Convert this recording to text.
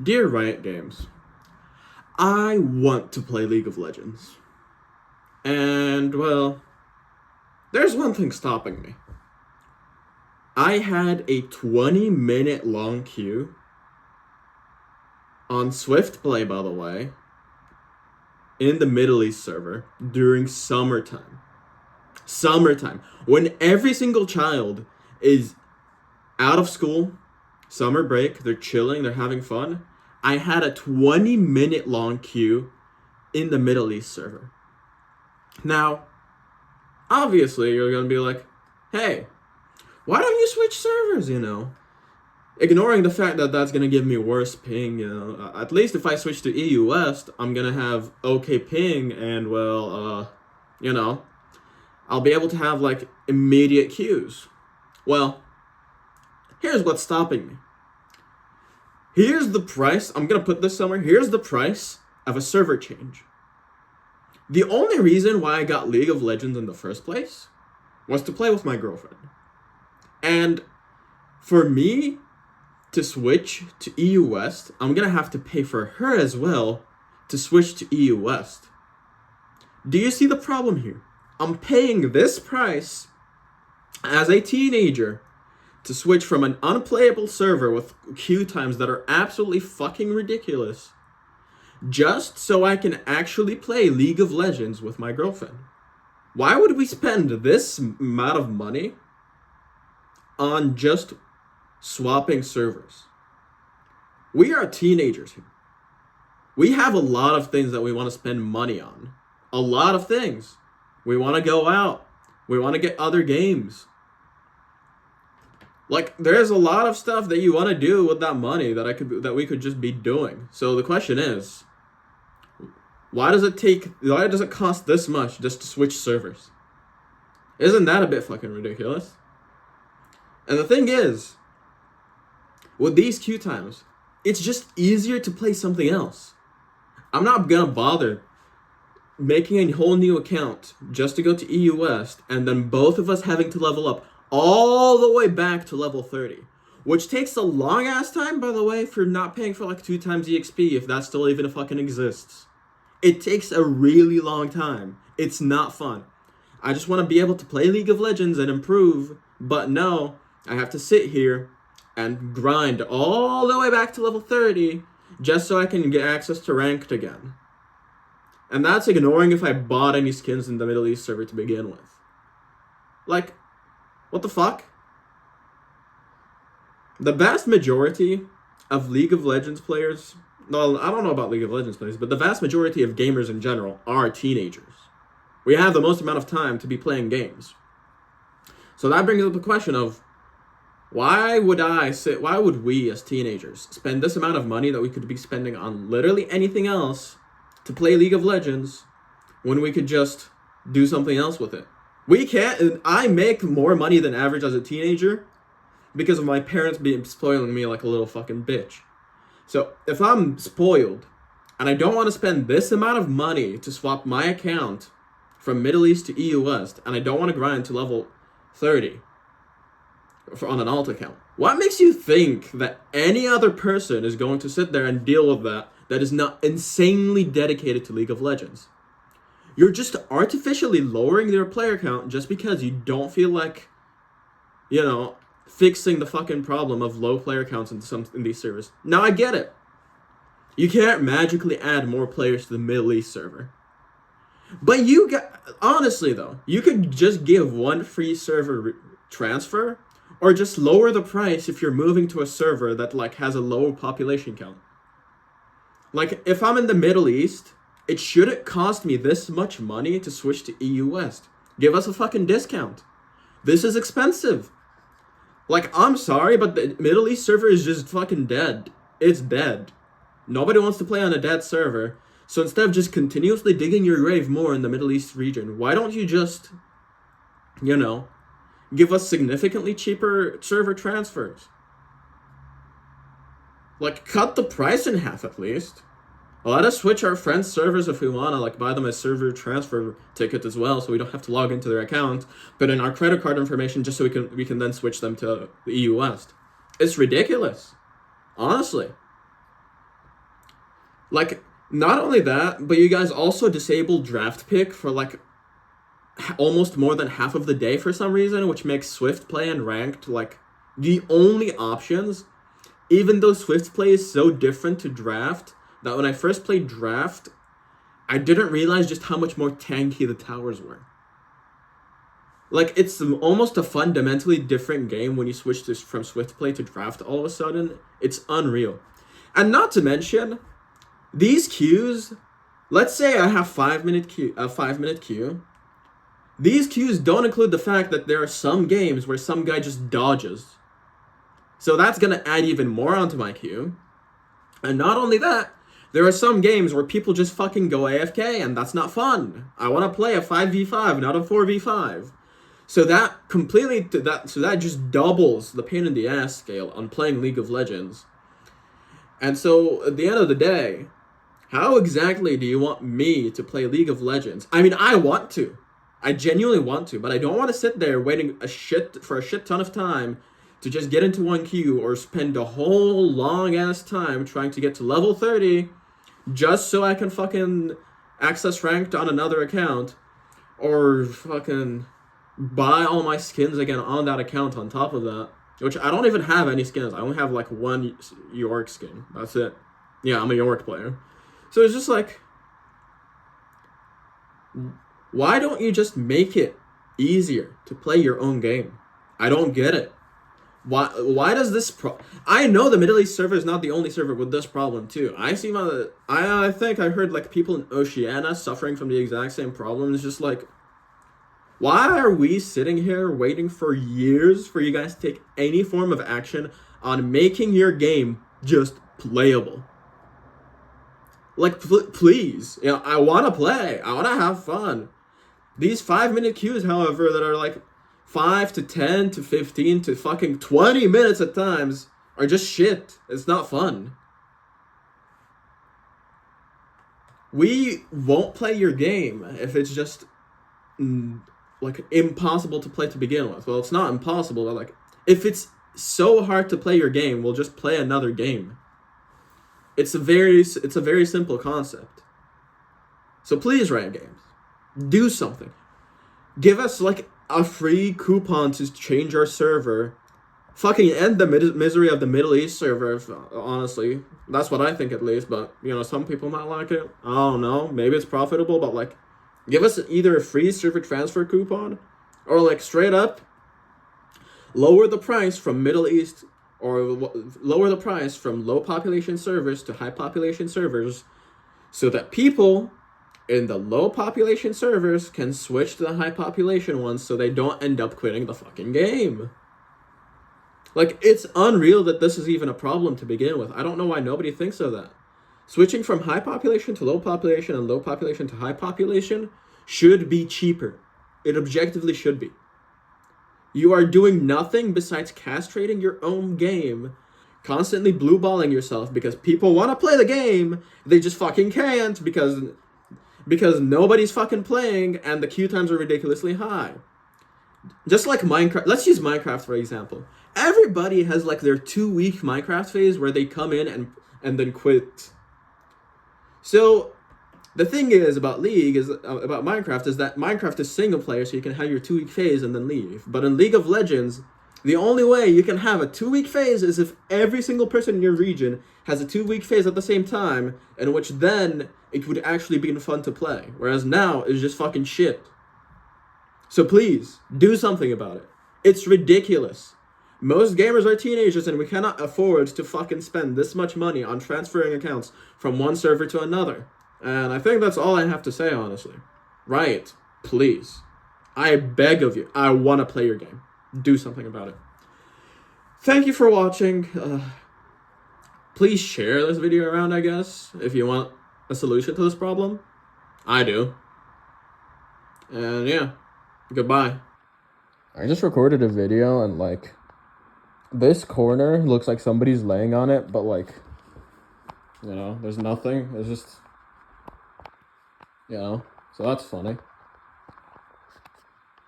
Dear Riot Games, I want to play League of Legends. And, well, there's one thing stopping me. I had a 20-minute long queue on Swift Play, by the way, in the Middle East server during summertime. Summertime. When every single child is out of school, summer break, they're chilling, they're having fun. I had a 20-minute long queue in the Middle East server. Now, obviously, you're going to be like, hey, why don't you switch servers, Ignoring the fact that that's going to give me worse ping, At least if I switch to EU West, I'm going to have okay ping and, I'll be able to have, immediate queues. Well, here's what's stopping me. Here's the price. I'm going to put this somewhere. Here's the price of a server change. The only reason why I got League of Legends in the first place was to play with my girlfriend. And for me to switch to EU West, I'm going to have to pay for her as well to switch to EU West. Do you see the problem here? I'm paying this price as a teenager to switch from an unplayable server with queue times that are absolutely fucking ridiculous just so I can actually play League of Legends with my girlfriend. Why would we spend this amount of money on just swapping servers? We are teenagers here. We have a lot of things that we want to spend money on. A lot of things. We want to go out. We want to get other games. There's a lot of stuff that you want to do with that money that we could just be doing. So the question is, why does it cost this much just to switch servers? Isn't that a bit fucking ridiculous? And the thing is, with these queue times, it's just easier to play something else. I'm not gonna bother making a whole new account just to go to EU West and then both of us having to level up all the way back to level 30. Which takes a long ass time, by the way, for not paying for 2 times EXP, if that still even fucking exists. It takes a really long time. It's not fun. I just want to be able to play League of Legends and improve, but no, I have to sit here and grind all the way back to level 30 just so I can get access to ranked again. And that's ignoring if I bought any skins in the Middle East server to begin with. What the fuck? The vast majority of League of Legends players, well, I don't know about League of Legends players, but the vast majority of gamers in general are teenagers. We have the most amount of time to be playing games. So that brings up the question of, why would we as teenagers spend this amount of money that we could be spending on literally anything else to play League of Legends when we could just do something else with it? We can't. I make more money than average as a teenager because of my parents spoiling me like a little fucking bitch. So if I'm spoiled and I don't want to spend this amount of money to swap my account from Middle East to EU West, and I don't want to grind to level 30 on an alt account, what makes you think that any other person is going to sit there and deal with that is not insanely dedicated to League of Legends? You're just artificially lowering their player count just because you don't feel like, fixing the fucking problem of low player counts in these servers. Now, I get it. You can't magically add more players to the Middle East server. But honestly though, you could just give one free server transfer or just lower the price if you're moving to a server that has a low population count. If I'm in the Middle East, it shouldn't cost me this much money to switch to EU West. Give us a fucking discount. This is expensive. I'm sorry, but the Middle East server is just fucking dead. It's dead. Nobody wants to play on a dead server. So instead of just continuously digging your grave more in the Middle East region, why don't you just, give us significantly cheaper server transfers? Cut the price in half at least. Let us switch our friends' servers if we want to, buy them a server transfer ticket as well, so we don't have to log into their account, put in our credit card information just so we can then switch them to the EU West. It's ridiculous. Honestly. Like, not only that, but you guys also disabled draft pick for like almost more than half of the day for some reason, which makes Swift play and ranked like the only options. Even though Swift play is so different to draft that when I first played draft, I didn't realize just how much more tanky the towers were. Like, it's almost a fundamentally different game when you switch this from Swift play to draft all of a sudden. It's unreal. And not to mention, these queues, let's say I have a 5-minute queue. These queues don't include the fact that there are some games where some guy just dodges. So that's gonna add even more onto my queue. And not only that, there are some games where people just fucking go AFK, and that's not fun. I want to play a 5v5, not a 4v5. So that just doubles the pain in the ass scale on playing League of Legends. And so at the end of the day, how exactly do you want me to play League of Legends? I mean, I want to. I genuinely want to, but I don't want to sit there waiting for a shit ton of time to just get into one queue or spend a whole long ass time trying to get to level 30 just so I can fucking access ranked on another account or fucking buy all my skins again on that account on top of that, which I don't even have any skins. I only have like one York skin. That's it. Yeah, I'm a York player. So it's just like, why don't you just make it easier to play your own game? I don't get it. Why does this I know the Middle East server is not the only server with this problem too. I think I heard like people in Oceania suffering from the exact same problem. It's just like, why are we sitting here waiting for years for you guys to take any form of action on making your game just playable? Like, please, you know, I want to play. I want to have fun. These 5-minute queues, however, that are like 5 to 10 to 15 to fucking 20 minutes at times are just shit. It's not fun. We won't play your game if it's just like impossible to play to begin with. Well, it's not impossible, but like if it's so hard to play your game, we'll just play another game. It's a very simple concept. So please, Riot Games, do something. Give us like a free coupon to change our server. Fucking end the misery of the Middle East server, honestly. That's what I think at least, but, you know, some people might like it. I don't know. Maybe it's profitable, but, like, give us either a free server transfer coupon or, like, straight up lower the price from Middle East or lower the price from low population servers to high population servers so that people in the low population servers can switch to the high population ones so they don't end up quitting the fucking game. Like, it's unreal that this is even a problem to begin with. I don't know why nobody thinks of that. Switching from high population to low population and low population to high population should be cheaper. It objectively should be. You are doing nothing besides castrating your own game, constantly blue balling yourself because people want to play the game, they just fucking can't because nobody's fucking playing and the queue times are ridiculously high. Just like Minecraft. Let's use Minecraft for example. Everybody has like their 2-week Minecraft phase where they come in and then quit. So the thing is about about Minecraft is that Minecraft is single player, so you can have your 2-week phase and then leave. But in League of Legends, the only way you can have a 2-week phase is if every single person in your region has a 2-week phase at the same time, in which then it would actually be fun to play. Whereas now, it's just fucking shit. So please, do something about it. It's ridiculous. Most gamers are teenagers and we cannot afford to fucking spend this much money on transferring accounts from one server to another. And I think that's all I have to say, honestly. Riot, please. I beg of you. I want to play your game. Do something about it. Thank you for watching. Please share this video around, I guess, if you want a solution to this problem. I do. And yeah, goodbye. I just recorded a video and like, this corner looks like somebody's laying on it, but like, you know, there's nothing. There's just, you know, so that's funny.